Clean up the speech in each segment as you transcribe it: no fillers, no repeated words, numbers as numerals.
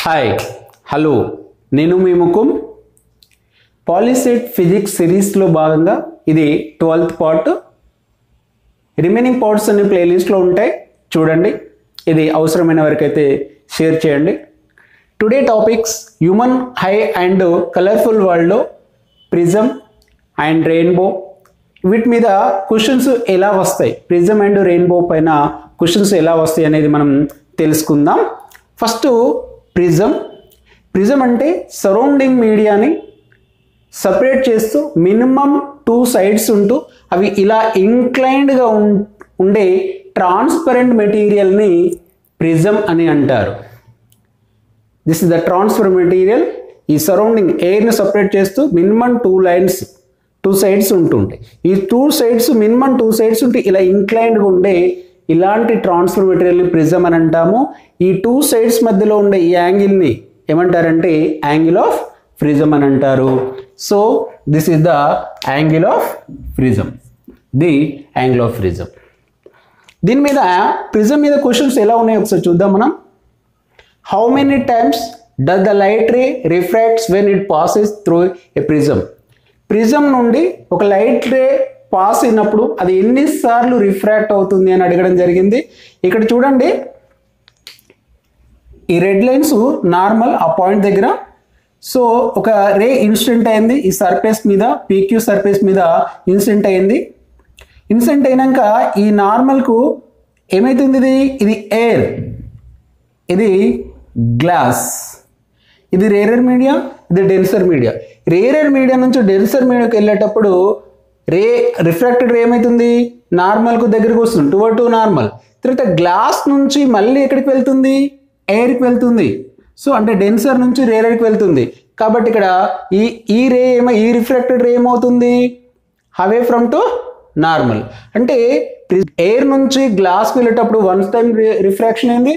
Hi hello నేను మీ ముకుమ్ POLYCET physics సిరీస్లో భాగంగా ఇది 12th పార్ట్. రిమైనింగ్ పార్ట్స్ అన్ని ప్లేలిస్ట్లో ఉంటాయి, చూడండి. ఇది అవసరమైన వరకైతే షేర్ చేయండి. Today topics human high and colourful వరల్డ్లో ప్రిజమ్ అండ్ రెయిన్బో, వీటి మీద క్వశ్చన్స్ ఎలా వస్తాయి, ప్రిజమ్ అండ్ రెయిన్బో పైన క్వశ్చన్స్ ఎలా వస్తాయి అనేది మనం తెలుసుకుందాం. ఫస్ట్ ప్రిజమ్ అంటే సరౌండింగ్ మీడియాని సపరేట్ చేస్తూ మినిమం 2 సైడ్స్ ఉంటూ అవి ఇలా ఇంక్లైన్డ్గా ఉండే ట్రాన్స్పరెంట్ మెటీరియల్ని ప్రిజమ్ అని అంటారు. This is the transparent material. ఈ సరౌండింగ్ ఎయిర్ని సపరేట్ చేస్తూ మినిమం 2 సైడ్స్ ఉంటుంటాయి. ఈ 2 సైడ్స్ మినిమం 2 సైడ్స్ ఉంటే ఇలా ఇంక్లైన్డ్గా ఉండే ఇలాంటి ట్రాన్స్ఫర్ మెటీరియల్ని ప్రిజమ్ అని అంటాము. ఈ 2 సైడ్స్ మధ్యలో ఉండే ఈ యాంగిల్ని ఏమంటారంటే యాంగిల్ ఆఫ్ ప్రిజమ్ అని అంటారు. So this is the angle of prism, the angle of prism. దీని మీద ప్రిజమ్ మీద క్వశ్చన్స్ ఎలా ఉన్నాయో ఒకసారి చూద్దాం మనం. How many times does the light ray refracts when it passes through a prism. Prism నుండి ఒక లైట్ రే పాస్ అయినప్పుడు అది ఎన్నిసార్లు రిఫ్రాక్ట్ అవుతుంది అని అడగడం జరిగింది. ఇక్కడ చూడండి, ఈ రెడ్ లైన్స్ నార్మల్ ఆ పాయింట్ దగ్గర. సో ఒక రే ఇన్సిడెంట్ అయింది ఈ సర్ఫేస్ మీద, పీక్యూ సర్ఫేస్ మీద ఇన్సిడెంట్ అయింది. ఇన్సిడెంట్ అయినాక ఈ నార్మల్కు ఏమవుతుంది, ఇది ఎయిర్, ఇది గ్లాస్, ఇది రేరర్ మీడియా, ఇది డెన్సర్ మీడియా. రేరర్ మీడియా నుంచి డెన్సర్ మీడియాకి వెళ్ళేటప్పుడు రిఫ్రాక్టెడ్ రే ఏమవుతుంది, నార్మల్కు దగ్గరకు వస్తుంది, టు నార్మల్. తర్వాత గ్లాస్ నుంచి మళ్ళీ ఎక్కడికి వెళ్తుంది, ఎయిర్కి వెళ్తుంది. సో అంటే డెన్సర్ నుంచి రేరర్కి వెళ్తుంది. కాబట్టి ఇక్కడ ఈ రిఫ్రాక్టెడ్ రే ఏమవుతుంది, అవే ఫ్రమ్ టు నార్మల్. అంటే ఎయిర్ నుంచి గ్లాస్కి వెళ్ళేటప్పుడు 1 టైం రిఫ్రాక్షన్ అయింది,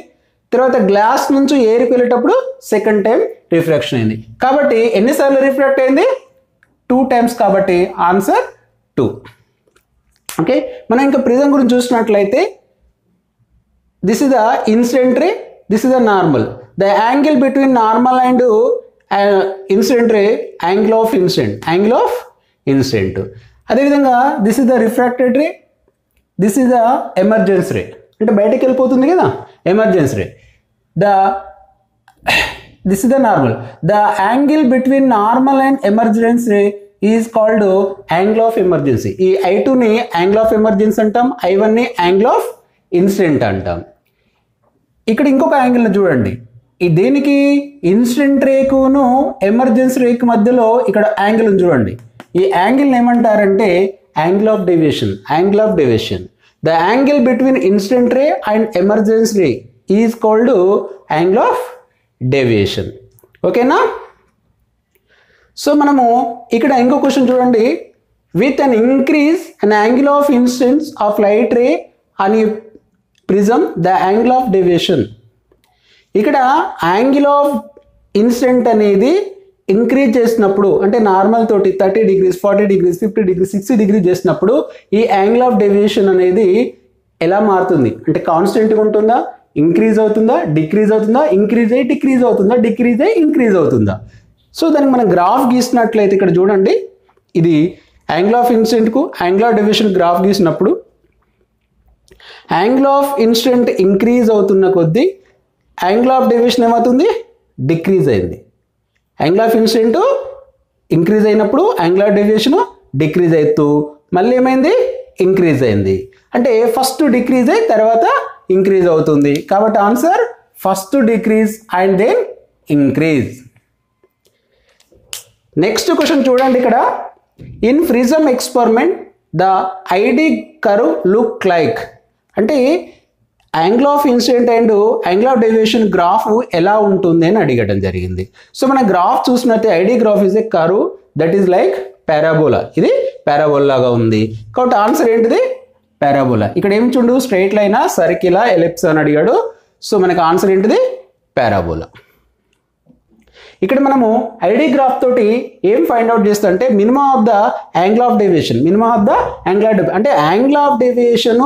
తర్వాత గ్లాస్ నుంచి ఎయిర్కి వెళ్ళేటప్పుడు 2nd టైం రిఫ్రాక్షన్ అయింది. కాబట్టి ఎన్నిసార్లు రిఫ్రాక్ట్ అయింది, 2 టైమ్స్. కాబట్టి ఆన్సర్ 2. ఓకే, మనం ఇంకా ప్రిజమ్ గురించి చూసినట్లయితే this is the incident ray, this is the normal. The angle between normal and incident ray angle of incident. అదేవిధంగా this is the refracted ray, this is the emergence ray, అంటే బయటకు వెళ్ళిపోతుంది కదా emergence ray. This is the normal. The angle between normal and emergence ray is called angle of emergency. ఈ I2ని angle of emergency అంటాం, I1ని angle of incident అంటాం. ఇక్కడ ఇంకొక యాంగిల్ని చూడండి, ఈ దేనికి ఇన్సిడెంట్ రేకును ఎమర్జెన్సీ రేకు మధ్యలో ఇక్కడ యాంగిల్ చూడండి. ఈ యాంగిల్ని ఏమంటారంటే angle of deviation. The angle between incident ray and emergency ray is called angle of deviation. ఓకేనా? సో మనము ఇక్కడ ఇంకో క్వశ్చన్ చూడండి. With an increase an angle of incidence of light ray అని prism the angle of deviation. ఇక్కడ angle of incident అనేది increase చేసినప్పుడు, అంటే నార్మల్ తోటి 30 degrees 40 degrees 50 degrees 60 degrees చేసినప్పుడు ఈ యాంగిల్ ఆఫ్ డేవియేషన్ అనేది ఎలా మారుతుంది అంటే కాన్స్టెంట్గా ఉంటుందా, ఇంక్రీజ్ అవుతుందా, డిక్రీజ్ అవుతుందా, ఇంక్రీజ్ అయ్యి డిక్రీజ్ అవుతుందా, డిక్రీజ్ అయ్యి ఇంక్రీజ్ అవుతుందా. సో దానికి మనం గ్రాఫ్ గీసినట్లయితే ఇక్కడ చూడండి, ఇది యాంగిల్ ఆఫ్ ఇన్సిడెంట్కు యాంగిల్ ఆఫ్ డేవియేషన్ గ్రాఫ్ గీసినప్పుడు యాంగిల్ ఆఫ్ ఇన్సిడెంట్ ఇంక్రీజ్ అవుతున్న కొద్దీ యాంగిల్ ఆఫ్ డేవియేషన్ ఏమవుతుంది, డిక్రీజ్ అయింది. యాంగిల్ ఆఫ్ ఇన్సిడెంట్ ఇంక్రీజ్ అయినప్పుడు యాంగిల్ ఆఫ్ డేవియేషన్ డిక్రీజ్ అవుతూ మళ్ళీ ఏమైంది, ఇంక్రీజ్ అయింది. అంటే ఫస్ట్ డిక్రీజ్ అయ్యి తర్వాత ఇంక్రీజ్ అవుతుంది. కాబట్టి answer first decrease and then increase. Next question చూడండి. ఇక్కడ in prism experiment the I D curve look like, అంటే angle of incident and angle of deviation graph ఎలా ఉంటుంది అని అడగడం జరిగింది. సో మన గ్రాఫ్ చూసినట్టే I D graph is a curve that is like parabola. ఇది పారాబోలా లాగా ఉంది. కాబట్టి ఆన్సర్ ఏంటిది, పారాబోలా. ఇక్కడ ఏం చూడు, స్ట్రైట్ లైనా, సర్కిలా, ఎలిప్స్ అని అడిగాడు. సో మనకు ఆన్సర్ ఏంటిది, పారాబోలా. ఇక్కడ మనము ఐడి గ్రాఫ్ తోటి ఏం ఫైండ్ అవుట్ చేస్తా అంటే minimum of the angle of deviation, అంటే యాంగిల్ ఆఫ్ డేవియేషన్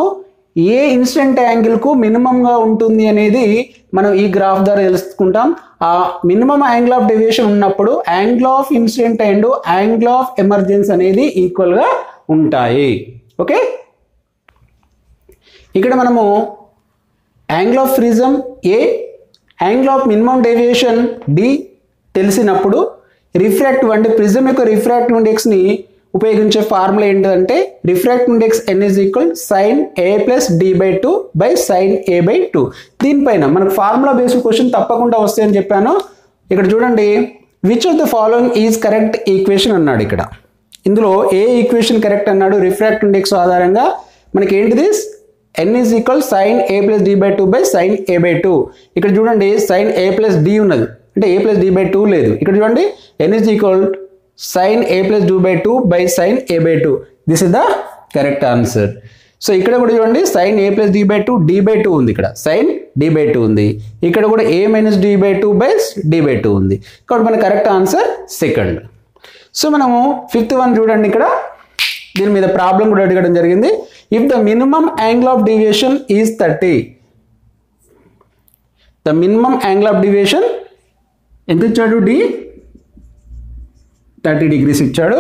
ఏ ఇన్సిడెంట్ యాంగిల్కు మినిమంగా ఉంటుంది అనేది మనం ఈ గ్రాఫ్ ద్వారా తెలుసుకుంటాం. ఆ మినిమం యాంగిల్ ఆఫ్ డేవియేషన్ ఉన్నప్పుడు angle of incident and angle of emergence అనేది ఈక్వల్గా ఉంటాయి. ఓకే, ఇక్కడ మనము angle of prism A, angle of minimum deviation D తెలిసినప్పుడు రిఫ్రాక్టివ్ అంటే ప్రిజం యొక్క రిఫ్రాక్టివ్ ఇండెక్స్ని ఉపయోగించే ఫార్ములా ఏంటంటే refractive index n is equal sin a plus d by 2 by sin a by 2. దీనిపైన మనకు ఫార్ములా బేస్డ్ క్వశ్చన్ తప్పకుండా వస్తాయని చెప్పాను. ఇక్కడ చూడండి, which of the following is correct equation అన్నాడు. ఇక్కడ ఇందులో ఏ ఈక్వేషన్ కరెక్ట్ అన్నాడు రిఫ్రాక్టివ్ ఇండెక్స్ ఆధారంగా మనకి ఏంటిది n is equal sin a plus d by 2 by sin a by 2. ఇక్కడ చూడండి sin a plus d ఉన్నది, అంటే a plus d by 2 లేదు. ఇక్కడ చూడండి n is equal sin a plus d by 2 by sin a by 2. This is the correct answer. So ఇక్కడ కూడా చూడండి sin a plus d by 2 d by 2 ఉంది, ఇక్కడ sin d by 2 ఉంది, ఇక్కడ కూడా a minus d by 2 by d by 2 ఉంది. కాబట్టి మన కరెక్ట్ ఆన్సర్ సెకండ్. సో మనము ఫిఫ్త్ వన్ చూడండి, ఇక్కడ దీని మీద ప్రాబ్లం కూడా అడగడం జరిగింది. If the minimum angle of deviation is 30, the minimum angle of deviation ఎంత ఇచ్చాడు, డి 30 degrees ఇచ్చాడు.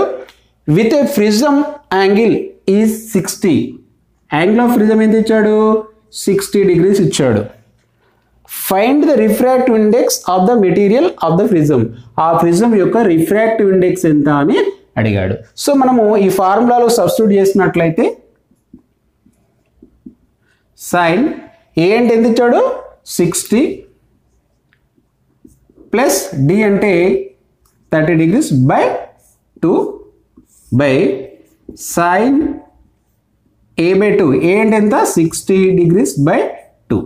With a prism angle is 60, angle of prism ఎంత ఇచ్చాడు, 60 degrees ఇచ్చాడు. Find the refractive index of the material of the prism, ఆ prism యొక్క refractive index ఎంత అని అడిగాడు. సో మనము ఈ ఫార్ములాలో సబ్స్టిట్యూట్ చేసినట్లయితే సైన్ ఏ అంటే ఎంత ఇచ్చాడు 60 ప్లస్ డి అంటే 30 degrees by 2 by sin a by 2, a అంటే ఎంత 60 degrees by 2,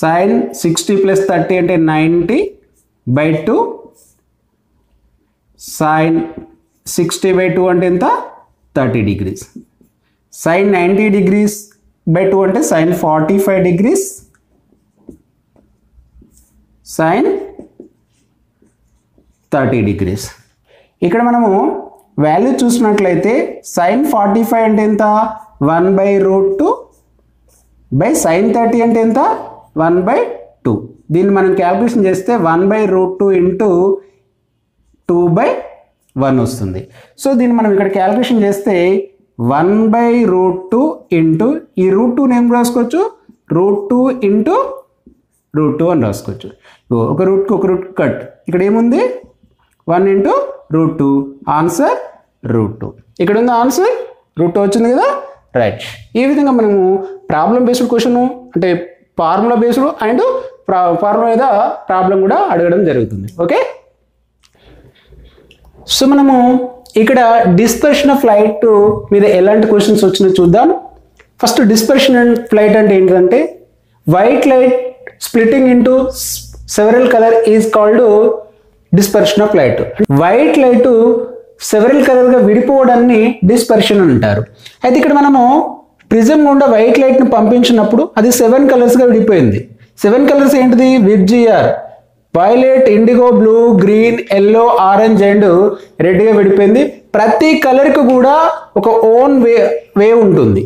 sin 60 plus 30 అంటే 90 by 2, sin 60 by 2 అంటే ఎంత 30 degrees, sin 90 degrees by 2 అంటే sin 45 degrees, sin 30 degrees. ఇక్కడ మనము వాల్యూ చూసినట్లయితే sin 45 అంటే ఎంత 1 by root 2 by sin 30 అంటే ఎంత 1 by 2. దీన్ని మనం క్యాల్కులేషన్ చేస్తే 1 by root 2 ఇంటూ 2 by 1 వస్తుంది. సో దీన్ని మనం ఇక్కడ క్యాల్కులేషన్ చేస్తే 1 by root 2 ఇంటూ ఈ root 2 నేమ్ రాసుకోవచ్చు, root 2 ఇంటూ root 2 అని రాసుకోవచ్చు. ఒక రూట్కి ఒక రూట్ కట్, ఇక్కడ ఏముంది 1 ఇంటూ root 2, ఆన్సర్ root 2. ఇక్కడ ఉంది ఆన్సర్ root 2 వచ్చింది కదా, రైట్. ఈ విధంగా మనము ప్రాబ్లం బేస్డ్ క్వశ్చన్ అంటే ఫార్ములా బేస్డ్ అండ్ ఫార్ములా మీద ప్రాబ్లం కూడా అడగడం జరుగుతుంది. ఓకే, సో మనము ఇక్కడ డిస్పర్షన్ ఆఫ్ లైట్ మీద ఎలాంటి క్వశ్చన్స్ వచ్చినా చూద్దాం. ఫస్ట్ డిస్పర్షన్ అండ్ ఫ్లైట్ అంటే ఏంటంటే white light splitting into several colour is called dispersion of light. White light several కలర్గా విడిపోవడాన్ని డిస్పర్షన్ అంటారు. అయితే ఇక్కడ మనము ప్రిజం గుండా వైట్ లైట్ని పంపించినప్పుడు అది 7 కలర్స్గా విడిపోయింది. 7 కలర్స్ ఏంటిది, VIBGYOR violet, IndiGo, blue, green, yellow, orange and రెడ్గా విడిపోయింది. ప్రతి కలర్కి కూడా ఒక ఓన్ వేవ్ ఉంటుంది,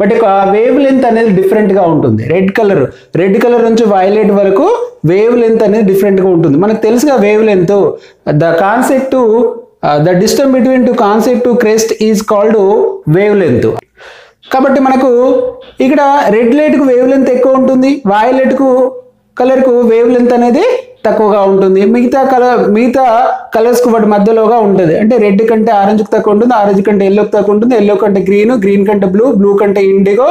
బట్ ఒక వేవ్ లెంత్ అనేది డిఫరెంట్గా ఉంటుంది. రెడ్ కలర్ నుంచి వైలెట్ వరకు వేవ్ లెంత్ అనేది డిఫరెంట్గా ఉంటుంది. మనకు తెలుసుగా wave length, the concept the distance between to concept to crest is called wave length. కాబట్టి మనకు ఇక్కడ రెడ్ లైట్కు వేవ్ లెంత్ ఎక్కువ ఉంటుంది, వైలెట్కు కలర్కు వేవ్ లెంత్ అనేది తక్కువగా ఉంటుంది. మిగతా కలర్స్కు వాటి మధ్యలోగా ఉంటుంది. అంటే రెడ్ కంటే ఆరెంజ్కి తక్కువ ఉంటుంది, ఆరెంజ్ కంటే ఎల్లోకి తక్కువ ఉంటుంది, ఎల్లో కంటే గ్రీన్ కంటే బ్లూ కంటే ఇండిగో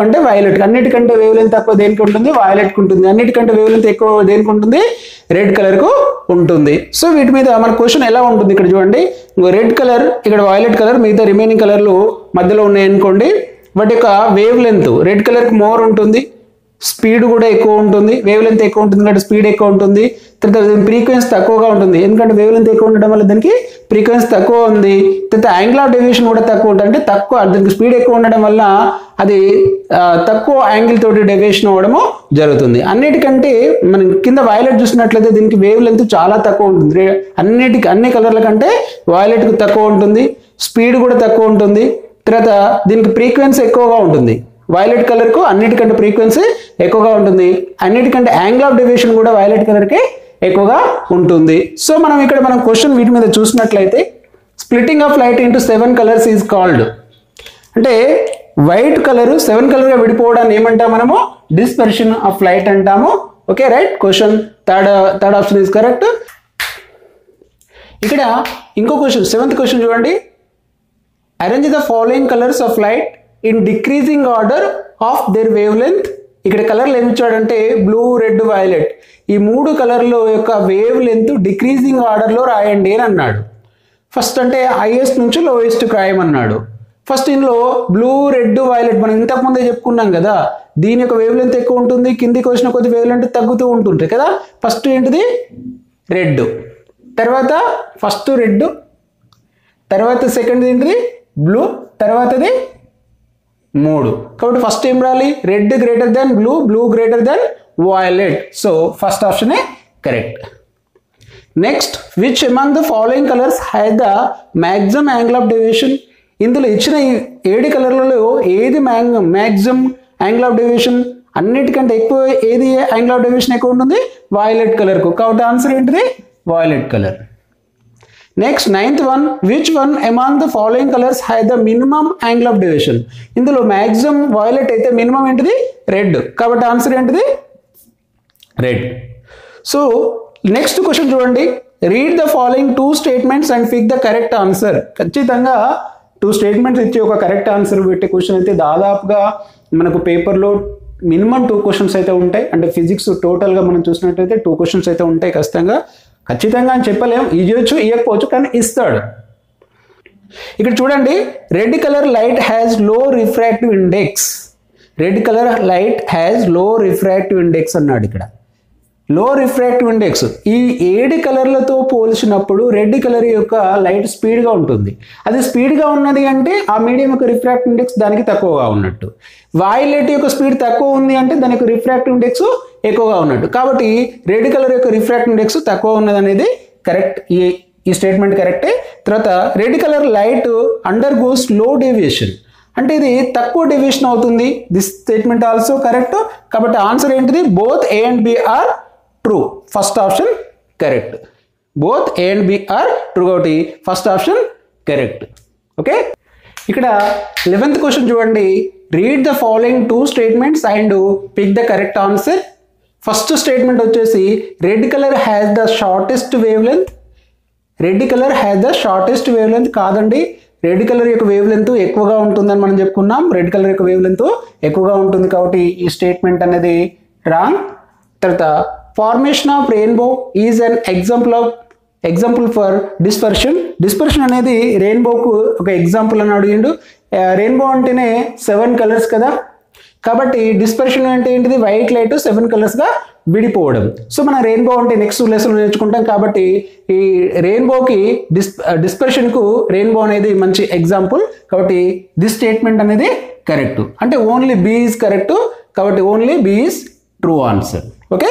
కంటే వైలెట్. అన్నిటికంటే వేవ్ లెంత్ తక్కువ దేనికి ఉంటుంది, వైలెట్కి ఉంటుంది. అన్నిటికంటే వేవ్ లెంత్ ఎక్కువ దేనికి ఉంటుంది, రెడ్ కలర్కు ఉంటుంది. సో వీటి మీద మన క్వశ్చన్ ఎలా ఉంటుంది ఇక్కడ చూడండి, రెడ్ కలర్ ఇక్కడ వైలెట్ కలర్ మిగతా రిమైనింగ్ కలర్లు మధ్యలో ఉన్నాయనుకోండి, వాటి యొక్క వేవ్ లెంత్ రెడ్ కలర్కి మోర్ ఉంటుంది, స్పీడ్ కూడా ఎక్కువ ఉంటుంది, వేవ్ లెంత్ ఎక్కువ ఉంటుంది కాబట్టి స్పీడ్ ఎక్కువ ఉంటుంది. తర్వాత ఫ్రీక్వెన్సీ తక్కువగా ఉంటుంది, ఎందుకంటే వేవ్ లెంత్ ఎక్కువ ఉండడం వల్ల దానికి ఫ్రీక్వెన్సీ తక్కువ ఉంది. తర్వాత యాంగిల్ ఆఫ్ డేవియేషన్ కూడా తక్కువ ఉంటుంది, అంటే తక్కువ దానికి స్పీడ్ ఎక్కువ ఉండడం వల్ల అది తక్కువ యాంగిల్ తోటి డేవియేషన్ అవ్వడము జరుగుతుంది. అన్నిటికంటే మనం కింద వైలెట్ చూసినట్లయితే దీనికి వేవ్ లెంత్ చాలా తక్కువ ఉంటుంది, అన్ని కలర్ల కంటే వైలెట్కి తక్కువ ఉంటుంది, స్పీడ్ కూడా తక్కువ ఉంటుంది. తర్వాత దీనికి ఫ్రీక్వెన్సీ ఎక్కువగా ఉంటుంది వైలెట్ కలర్కు అన్నిటికంటే ఫ్రీక్వెన్సీ ఎక్కువగా ఉంటుంది, అన్నిటికంటే యాంగిల్ ఆఫ్ డేవియేషన్ కూడా వైలెట్ కలర్కి ఎక్కువగా ఉంటుంది. సో మనం క్వశ్చన్ వీటి మీద చూసినట్లయితే splitting of light into 7 colours is called, అంటే వైట్ కలర్ 7 కలర్గా విడిపోవడాన్ని ఏమంటాం మనము? డిస్పర్షన్ ఆఫ్ లైట్ అంటాము. Okay right, question third option is correct. ఇక్కడ ఇంకో క్వశ్చన్ 7th క్వశ్చన్ చూడండి. Arrange the following colours of light in decreasing order of their wave length. ఇక్కడ కలర్లు ఏమి ఇచ్చాడంటే బ్లూ, రెడ్, వైలెట్, ఈ 3 కలర్ల యొక్క వేవ్ లెంత్ డిక్రీజింగ్ ఆర్డర్లో రాయండి అని అన్నాడు. ఫస్ట్ అంటే హైయెస్ట్ నుంచి లోయెస్ట్ రాయమన్నాడు. ఫస్ట్ ఇందులో బ్లూ, రెడ్, వైలెట్ మనం ఇంతకుముందే చెప్పుకున్నాం కదా, దీని యొక్క వేవ్ లెంత్ ఎక్కువ ఉంటుంది, కిందికి వచ్చిన కొద్ది వేవ్ లెంత్ తగ్గుతూ ఉంటుంది కదా. ఫస్ట్ ఏంటిది? రెడ్, తర్వాత ఫస్ట్ రెడ్, తర్వాత సెకండ్ ఏంటిది? బ్లూ, తర్వాతది 3. కాబట్టి ఫస్ట్ ఏం రాలి? Red greater than blue, blue greater than violet. So first ఆప్షనే correct. Next, which among the following colours have the maximum angle of deviation. ఇందులో ఇచ్చిన ఈ 7 కలర్లలో ఏది మ్యాక్సిమం యాంగిల్ ఆఫ్ డేవియేషన్? అన్నిటికంటే ఎక్కువ ఏది యాంగిల్ ఆఫ్ డేవియేషన్ ఎక్కువ ఉంటుంది? వైలెట్ కలర్కు. కాబట్టి ఆన్సర్ ఏంటిది? Violet colour. Next 9th one, which one among the following colours have the minimum angle of deviation. ఇందులో మ్యాక్సిమం వైలెట్ అయితే మినిమం ఏంటిది? రెడ్. కాబట్టి ఆన్సర్ ఏంటిది? రెడ్. సో నెక్స్ట్ క్వశ్చన్ చూడండి. Read the following 2 statements and pick the correct answer. ఖచ్చితంగా 2 statements ఇచ్చి ఒక correct answer పెట్టే క్వశ్చన్ అయితే దాదాపుగా మనకు పేపర్లో మినిమం 2 క్వశ్చన్స్ అయితే ఉంటాయి. అంటే ఫిజిక్స్ టోటల్గా మనం చూసినట్టయితే 2 క్వశ్చన్స్ అయితే ఉంటాయి ఖచ్చితంగా అని చెప్పలేము, ఇవ్వచ్చు ఇవ్వకపోవచ్చు, కానీ ఇస్తాడు. ఇక్కడ చూడండి, రెడ్ కలర్ లైట్ హ్యాస్ లో refractive index. Red colour light has లో రిఫ్రాక్టివ్ ఇండెక్స్ అన్నాడు. ఇక్కడ లో రిఫ్రాక్టివ్ ఇండెక్స్ ఈ 7 కలర్లతో పోల్చినప్పుడు రెడ్ కలర్ యొక్క లైట్ స్పీడ్గా ఉంటుంది. అది స్పీడ్గా ఉన్నది అంటే ఆ మీడియం యొక్క రిఫ్రాక్టివ్ ఇండెక్స్ దానికి తక్కువగా ఉన్నట్టు. వైలెట్ యొక్క స్పీడ్ తక్కువ ఉంది అంటే దాని యొక్క రిఫ్రాక్టివ్ ఇండెక్స్ ఎక్కువగా ఉన్నట్టు. కాబట్టి రెడ్ కలర్ యొక్క రిఫ్రాక్టివ్ ఇండెక్స్ తక్కువ ఉన్నది అనేది కరెక్ట్. ఈ స్టేట్మెంట్ కరెక్టే. తర్వాత red colour light undergoes low deviation, అంటే ఇది తక్కువ డేవియేషన్ అవుతుంది. This statement also correct. కాబట్టి ఆన్సర్ ఏంటిది? Both A and B are true. First option correct. Both A and B are true కాబట్టి ఫస్ట్ ఆప్షన్ కరెక్ట్. ఓకే, ఇక్కడ 11th question చూడండి. Read the following 2 statements and pick the correct answer. First statement వచ్చేసి red colour has the shortest wave length. Red colour has the shortest wave length కాదండి. Red colour యొక్క wave length ఎక్కువగా ఉంటుందని మనం చెప్పుకున్నాం. Red colour యొక్క wave length ఎక్కువగా ఉంటుంది కాబట్టి ఈ స్టేట్మెంట్ అనేది రాంగ్. తర్వాత formation of rainbow is an example for dispersion. Dispersion అనేది రెయిన్బోకు ఒక ఎగ్జాంపుల్ అని అడిగిండు. రెయిన్బో అంటేనే 7 కలర్స్ కదా, కాబట్టి డిస్పర్షన్ అంటే ఏంటిది? వైట్ లైట్ 7 కలర్స్గా విడిపోవడం. సో మనం రెయిన్బో అంటే నెక్స్ట్ లెసన్ నేర్చుకుంటాం. కాబట్టి ఈ రెయిన్బోకి డిస్పర్షన్కు రెయిన్బో అనేది మంచి ఎగ్జాంపుల్. కాబట్టి దిస్ స్టేట్మెంట్ అనేది కరెక్ట్. అంటే ఓన్లీ బి ఈజ్ కరెక్ట్. కాబట్టి only B is true answer. Okay.